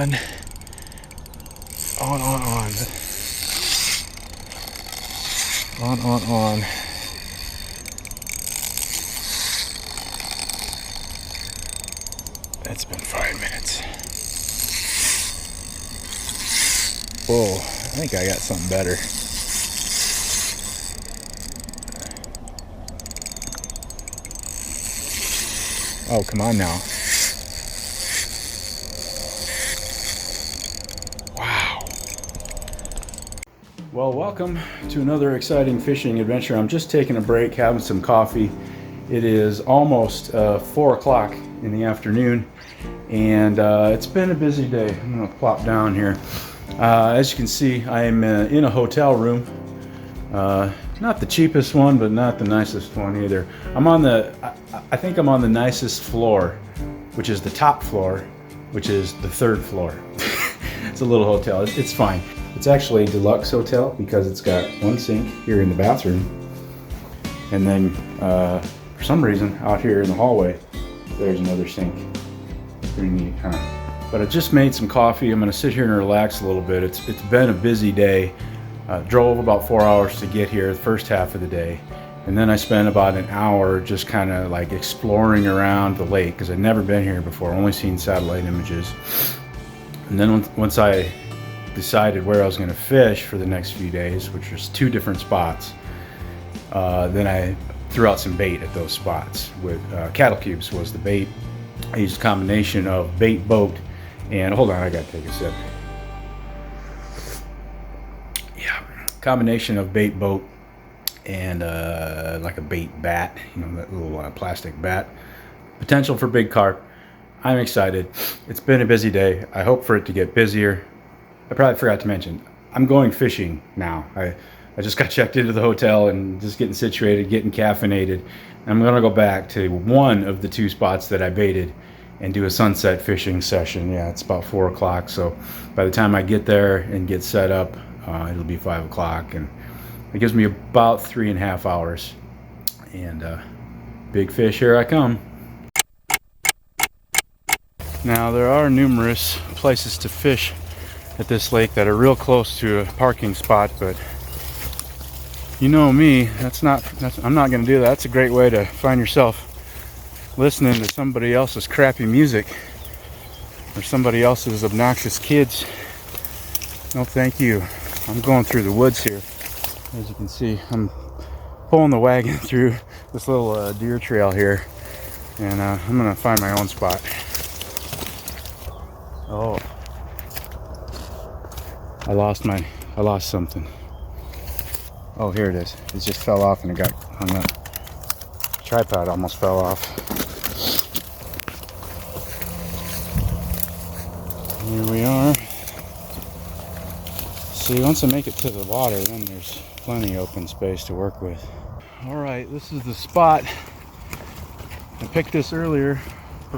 on. On. On. It's been 5 minutes. Whoa, I think I got something better. Oh, come on now. Wow. Well, welcome to another exciting fishing adventure. I'm just taking a break, having some coffee. It is almost 4 o'clock in the afternoon, and it's been a busy day. I'm gonna plop down here. As you can see, I am in a hotel room. Not the cheapest one, but not the nicest one either. I think I'm on the nicest floor, which is the top floor, which is the 3rd floor. It's a little hotel. It's fine. It's actually a deluxe hotel because it's got one sink here in the bathroom, and then for some reason out here in the hallway, there's another sink. Pretty neat, huh? But I just made some coffee. I'm gonna sit here and relax a little bit. It's been a busy day. Drove about 4 hours to get here, the first half of the day. And then I spent about an hour just kind of like exploring around the lake because I'd never been here before, only seen satellite images. And then once I decided where I was gonna fish for the next few days, which was 2 different spots, then I threw out some bait at those spots. With cattle cubes was the bait. I used a combination of bait boat and, hold on, I gotta take a sip. Yeah, combination of bait boat and like a bait bat, you know, that little plastic bat. Potential for big carp. I'm excited. It's been a busy day. I hope for it to get busier. I probably forgot to mention, I'm going fishing now. I just got checked into the hotel and just getting situated, getting caffeinated. I'm gonna go back to one of the 2 spots that I baited and do a sunset fishing session. Yeah, it's about 4 o'clock, so by the time I get there and get set up, it'll be 5 o'clock, and it gives me about 3.5 hours. And big fish, here I come. Now, there are numerous places to fish at this lake that are real close to a parking spot, but you know me, I'm not going to do that. That's a great way to find yourself listening to somebody else's crappy music or somebody else's obnoxious kids. No, thank you. I'm going through the woods here. As you can see, I'm pulling the wagon through this little deer trail here, and I'm going to find my own spot. Oh, I lost something. Oh, here it is. It just fell off and it got hung up. Tripod almost fell off. Here we are. See, once I make it to the water, then there's plenty of open space to work with. All right, this is the spot. I picked this earlier.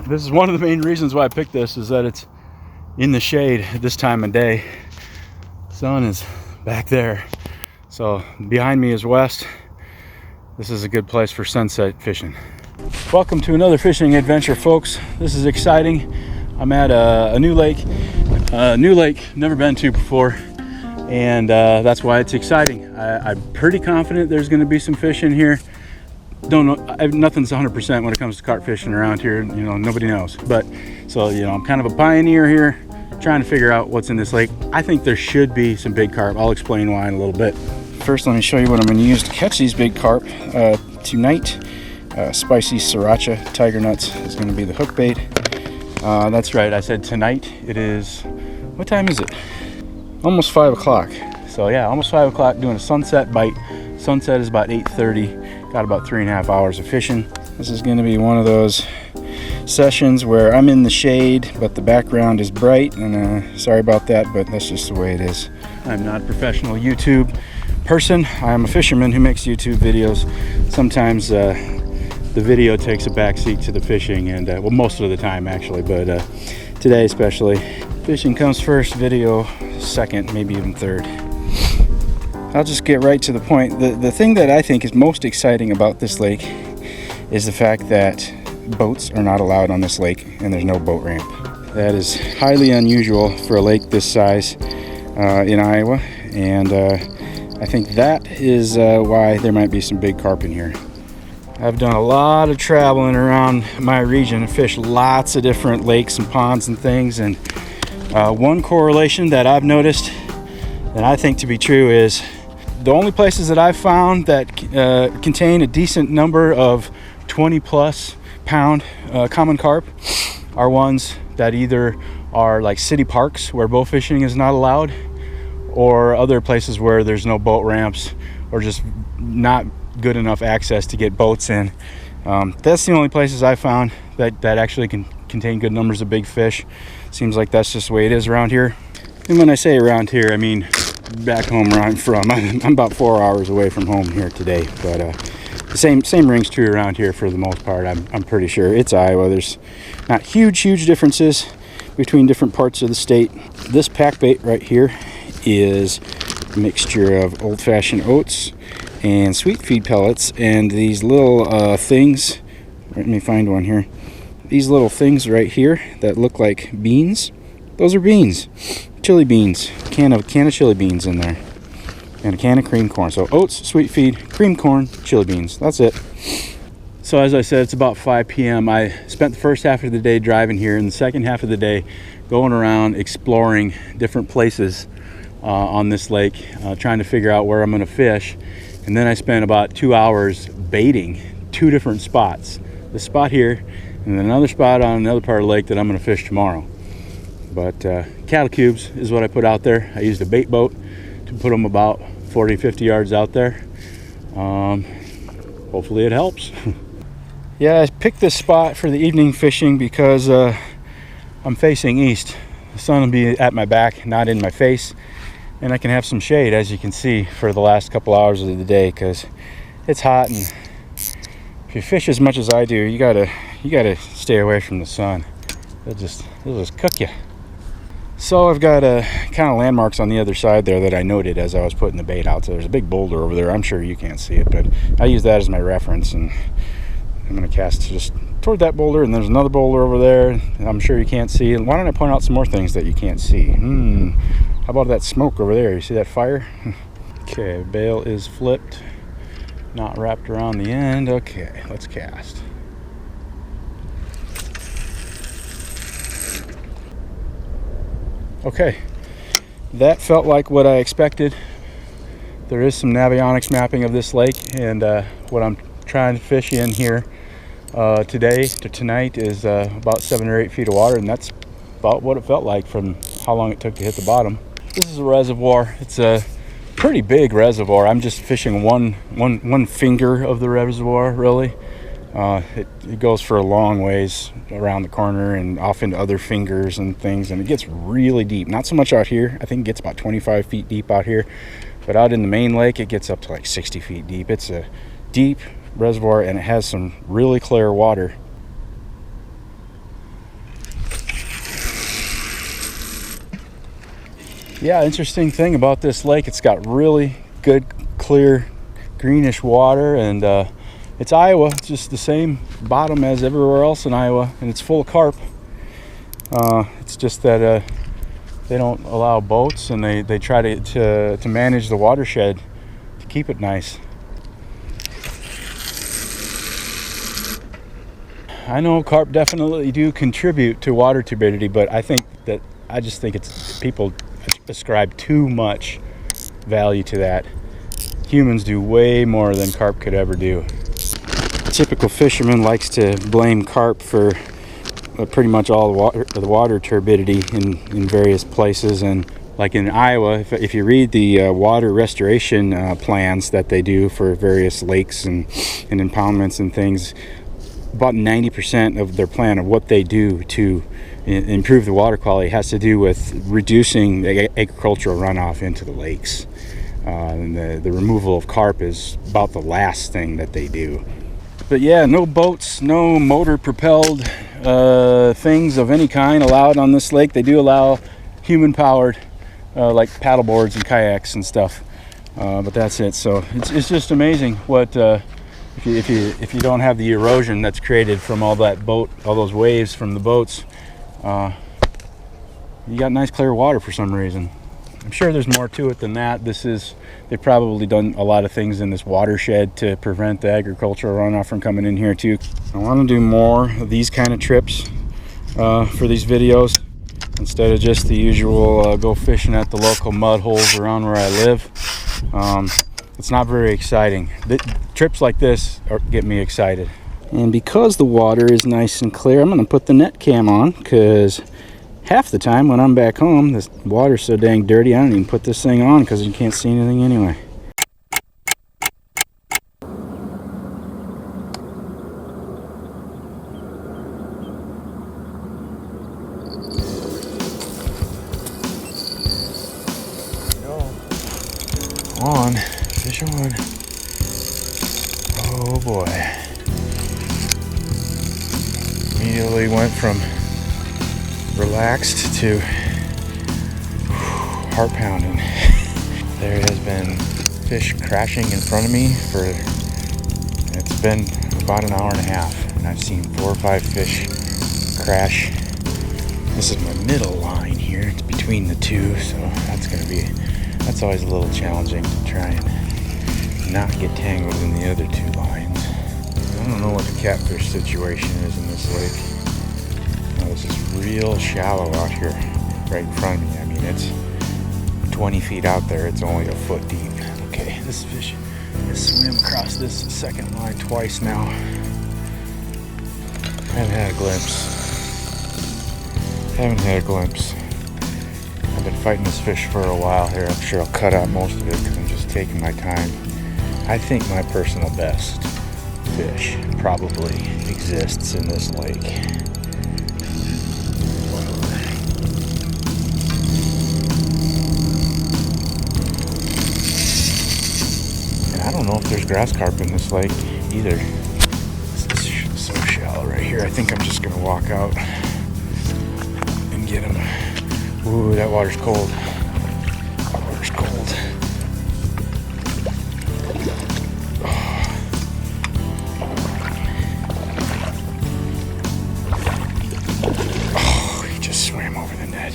This is one of the main reasons why I picked this, is that it's in the shade at this time of day. Sun is back there. So behind me is west. This is a good place for sunset fishing. Welcome to another fishing adventure, folks. This is exciting. I'm at a new lake. Never been to before, and that's why it's exciting. I'm pretty confident there's going to be some fish in here. Don't know. Nothing's 100% when it comes to carp fishing around here. You know, nobody knows. But so, you know, I'm kind of a pioneer here, trying to figure out what's in this lake. I think there should be some big carp. I'll explain why in a little bit. First, let me show you what I'm going to use to catch these big carp tonight. Spicy sriracha tiger nuts is going to be the hook bait. That's right, I said tonight. It is, what time is it? Almost 5 o'clock. So yeah, almost 5 o'clock, doing a sunset bite. Sunset is about 8:30. Got about 3.5 hours of fishing. This is going to be one of those sessions where I'm in the shade, but the background is bright, and sorry about that, but that's just the way it is. I'm not a professional YouTube person. I'm a fisherman who makes YouTube videos. Sometimes the video takes a backseat to the fishing, and well, most of the time actually, but today especially. Fishing comes first, video second, maybe even third. I'll just get right to the point. The thing that I think is most exciting about this lake is the fact that boats are not allowed on this lake, and there's no boat ramp. That is highly unusual for a lake this size in Iowa, and I think that is why there might be some big carp in here. I've done a lot of traveling around my region and fished lots of different lakes and ponds and things, and one correlation that I've noticed that I think to be true is the only places that I've found that contain a decent number of 20 plus pound common carp are ones that either are like city parks where boat fishing is not allowed, or other places where there's no boat ramps or just not good enough access to get boats in. That's the only places I found that actually can contain good numbers of big fish. Seems like that's just the way it is around here. And when I say around here, I mean back home where I'm from. I'm about 4 hours away from home here today, but the same rings true around here for the most part. I'm pretty sure. It's Iowa. There's not huge differences between different parts of the state. This pack bait right here is a mixture of old-fashioned oats and sweet feed pellets, and these little things. Let me find one here. These little things right here that look like beans. Those are beans, chili beans. Can of chili beans in there, and a can of cream corn. So oats, sweet feed, cream corn, chili beans. That's it. So as I said, it's about 5 p.m. I spent the first half of the day driving here, and the second half of the day going around exploring different places on this lake, trying to figure out where I'm going to fish. And then I spent about 2 hours baiting 2 different spots. This spot here, and then another spot on another part of the lake that I'm going to fish tomorrow. But cattle cubes is what I put out there. I used a bait boat to put them about 40-50 yards out there. Hopefully it helps. Yeah, I picked this spot for the evening fishing because I'm facing east. The sun will be at my back, not in my face, and I can have some shade, as you can see, for the last couple hours of the day, because it's hot, and if you fish as much as I do, you gotta stay away from the sun. It'll just cook you. So I've got kind of landmarks on the other side there that I noted as I was putting the bait out. So there's a big boulder over there. I'm sure you can't see it, but I use that as my reference, and I'm going to cast just toward that boulder, and there's another boulder over there I'm sure you can't see. And why don't I point out some more things that you can't see? How about that smoke over there? You see that fire? Okay, bail is flipped, not wrapped around the end. Okay, let's cast. Okay, that felt like what I expected. There is some navionics mapping of this lake, and what I'm trying to fish in here tonight is about 7 or 8 feet of water, and that's about what it felt like from how long it took to hit the bottom. This is a reservoir. It's a pretty big reservoir. I'm just fishing one finger of the reservoir, really. It goes for a long ways around the corner and off into other fingers and things, and it gets really deep. Not so much out here. I think it gets about 25 feet deep out here, but out in the main lake it gets up to like 60 feet deep. It's a deep reservoir, and it has some really clear water. Yeah, interesting thing about this lake, it's got really good clear greenish water, and it's Iowa. It's just the same bottom as everywhere else in Iowa, and it's full of carp. It's just that they don't allow boats, and they try to manage the watershed to keep it nice. I know carp definitely do contribute to water turbidity, but I just think it's people ascribe too much value to that. Humans do way more than carp could ever do. Typical fisherman likes to blame carp for pretty much all the water turbidity in various places, and like in Iowa, if you read the water restoration plans that they do for various lakes and impoundments and things, about 90% of their plan of what they do to improve the water quality has to do with reducing the agricultural runoff into the lakes. And the removal of carp is about the last thing that they do. But yeah, no boats, no motor propelled things of any kind allowed on this lake. They do allow human powered like paddle boards and kayaks and stuff, but that's it. So it's just amazing what if you don't have the erosion that's created from all that boat, all those waves from the boats, you got nice clear water for some reason. I'm sure there's more to it than that. They've probably done a lot of things in this watershed to prevent the agricultural runoff from coming in here too. I want to do more of these kind of trips for these videos instead of just the usual go fishing at the local mud holes around where I live. It's not very exciting. Trips like this get me excited. And because the water is nice and clear, I'm going to put the net cam on, because half the time when I'm back home, this water's so dang dirty, I don't even put this thing on because you can't see anything anyway. On, fish on. Oh boy. Immediately went from relaxed to heart pounding. There has been fish crashing in front of me it's been about an hour and a half, and I've seen 4 or 5 fish crash. This is my middle line here. It's between the two, so that's always a little challenging to try and not get tangled in the other 2 lines. I don't know what the catfish situation is in this lake. This is real shallow out here right in front of me. I mean, it's 20 feet out there. It's only a foot deep. Okay, this fish has swam across this second line twice now. Haven't had a glimpse. I've been fighting this fish for a while here. I'm sure I'll cut out most of it because I'm just taking my time. I think my personal best fish probably exists in this lake. And I don't know if there's grass carp in this lake either. This is so shallow right here. I think I'm just gonna walk out and get him. Ooh, that water's cold. That water's cold. Oh, he just swam over the net.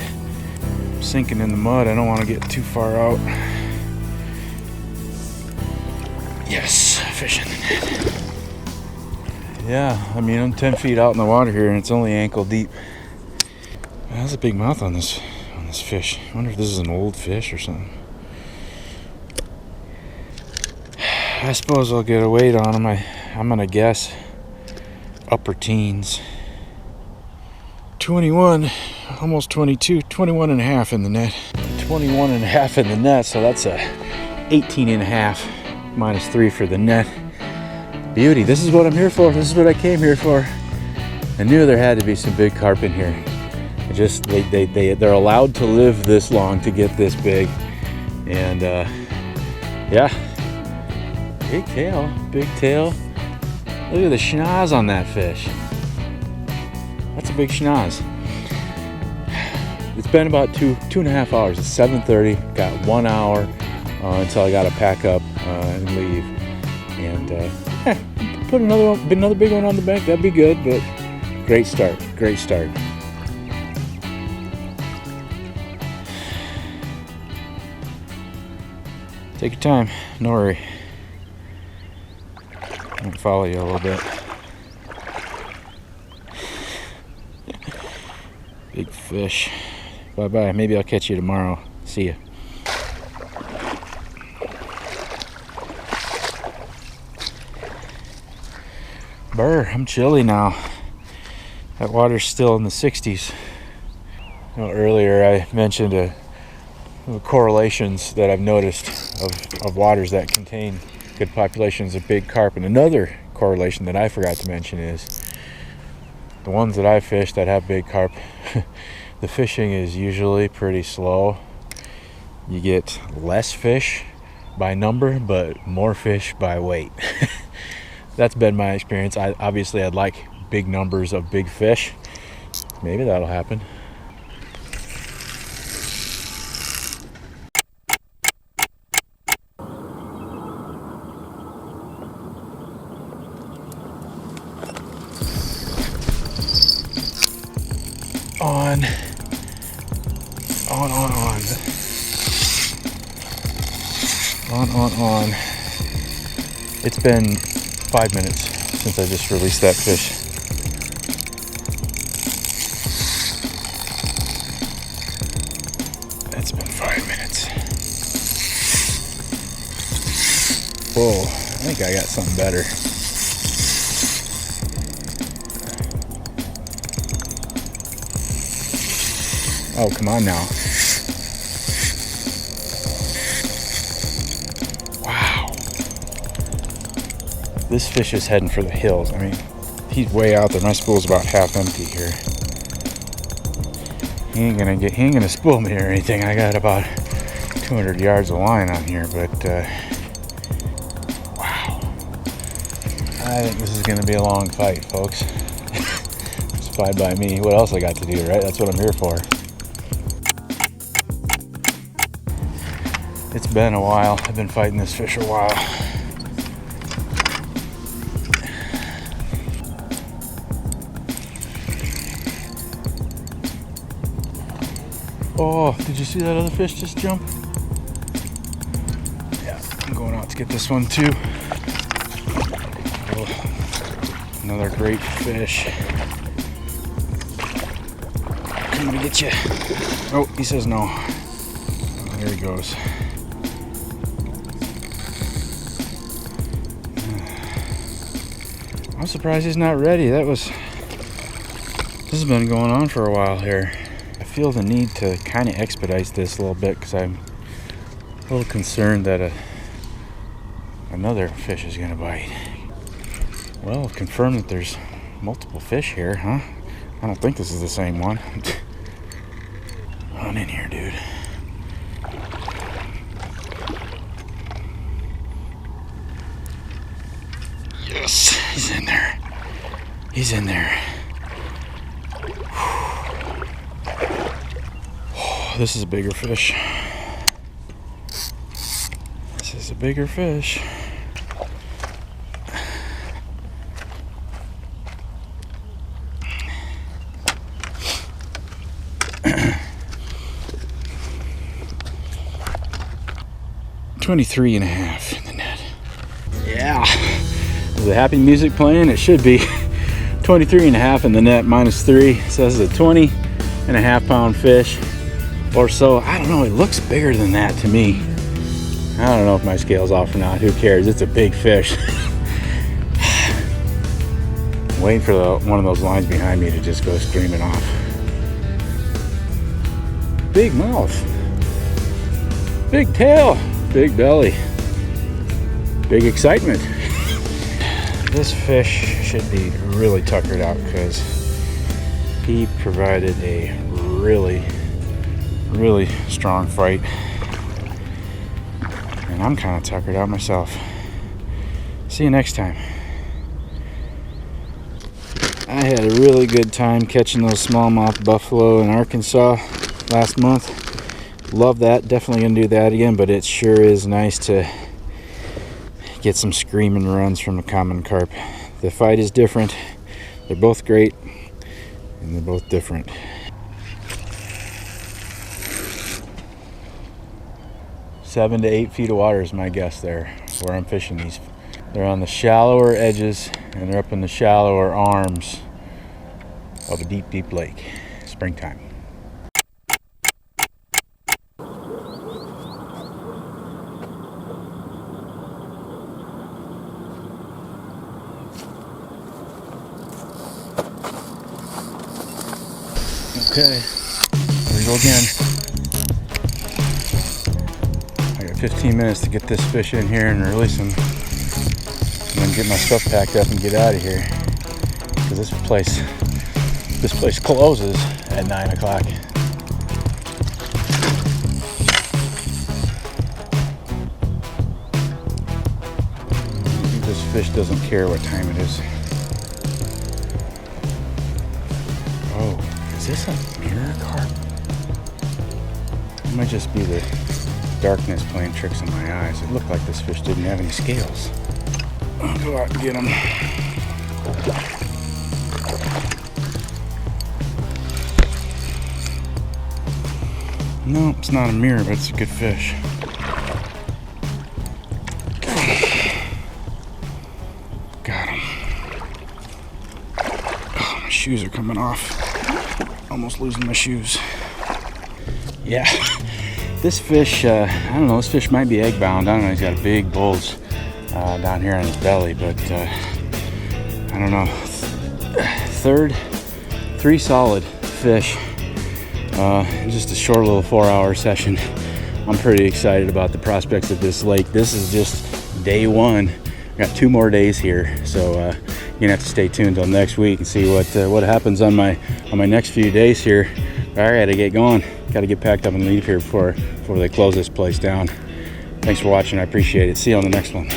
I'm sinking in the mud. I don't want to get too far out. Yes, fish in the net. Yeah, I mean, I'm 10 feet out in the water here and it's only ankle deep. That's a big mouth on this fish. I wonder if this is an old fish or something. I suppose I'll get a weight on him. I'm gonna guess upper teens. 21, almost 22, 21 and a half in the net. 21 and a half in the net, so that's a 18 and a half minus 3 for the net. Beauty. This is what I'm here for. This is what I came here for. I knew there had to be some big carp in here. They're allowed to live this long to get this big, and yeah, big tail. Look at the schnoz on that fish. That's a big schnoz. It's been about two and a half hours. It's 7:30. Got 1 hour until I got to pack up and leave, and put another big one on the bank. That'd be good, but great start. Take your time, no hurry. I'm gonna follow you a little bit. Big fish. Bye-bye. Maybe I'll catch you tomorrow. See ya. Brr, I'm chilly now. That water's still in the 60s. You know, earlier I mentioned correlations that I've noticed of waters that contain good populations of big carp. And another correlation that I forgot to mention is the ones that I fish that have big carp, the fishing is usually pretty slow. You get less fish by number, but more fish by weight. That's been my experience. Obviously I'd like big numbers of big fish. Maybe that'll happen. On On. It's been 5 minutes since I just released that fish. It's been 5 minutes. Whoa, I think I got something better. Oh, come on now. Wow. This fish is heading for the hills. I mean, he's way out there. My spool's about half empty here. He ain't gonna spool me or anything. I got about 200 yards of line on here, but wow. I think this is gonna be a long fight, folks. It's fine by me. What else I got to do, right? That's what I'm here for. It's been a while. I've been fighting this fish a while. Oh, did you see that other fish just jump? Yeah, I'm going out to get this one too. Oh, another great fish. Coming to get you. Oh, he says no. Oh, there he goes. I'm surprised he's not ready. This has been going on for a while here. I feel the need to kind of expedite this a little bit because I'm a little concerned that another fish is going to bite. Well, I've confirmed that there's multiple fish here, huh? I don't think this is the same one. On in here, dude. Yes, he's in there. He's in there. Oh, this is a bigger fish. This is a bigger fish. $23.5 in the net. Yeah. Is the happy music playing? It should be. 23.5 in the net, -3. So this is a 20.5 pound fish or so. I don't know, it looks bigger than that to me. I don't know if my scale's off or not. Who cares? It's a big fish. I'm waiting for one of those lines behind me to just go screaming off. Big mouth. Big tail. Big belly. Big excitement. This fish should be really tuckered out because he provided a really strong fight. And I'm kind of tuckered out myself. See you next time. I had a really good time catching those smallmouth buffalo in Arkansas last month. Love that. Definitely gonna do that again, but it sure is nice to get some screaming runs from a common carp. The fight is different. They're both great and they're both different. Seven to 8 feet of water is my guess there where I'm fishing these. They're on the shallower edges and they're up in the shallower arms of a deep lake. Springtime. Okay, here we go again. I got 15 minutes to get this fish in here and release him, and then get my stuff packed up and get out of here. Because this place closes at 9 o'clock. This fish doesn't care what time it is. Oh. Is this a mirror carp? It might just be the darkness playing tricks on my eyes. It looked like this fish didn't have any scales. I'll go out and get him. No, it's not a mirror, but it's a good fish. Got him. Oh, my shoes are coming off. Almost losing my shoes. Yeah, this fish, I don't know, this fish might be egg bound. I don't know, he's got a big bulge down here on his belly, but I don't know. Three solid fish. Just a short little 4-hour session. I'm pretty excited about the prospects of this lake. This is just day one. Got 2 more days here, so you're gonna have to stay tuned until next week and see what happens on my next few days here. I gotta get going. Gotta get packed up and leave here before they close this place down. Thanks for watching. I appreciate it. See you on the next one.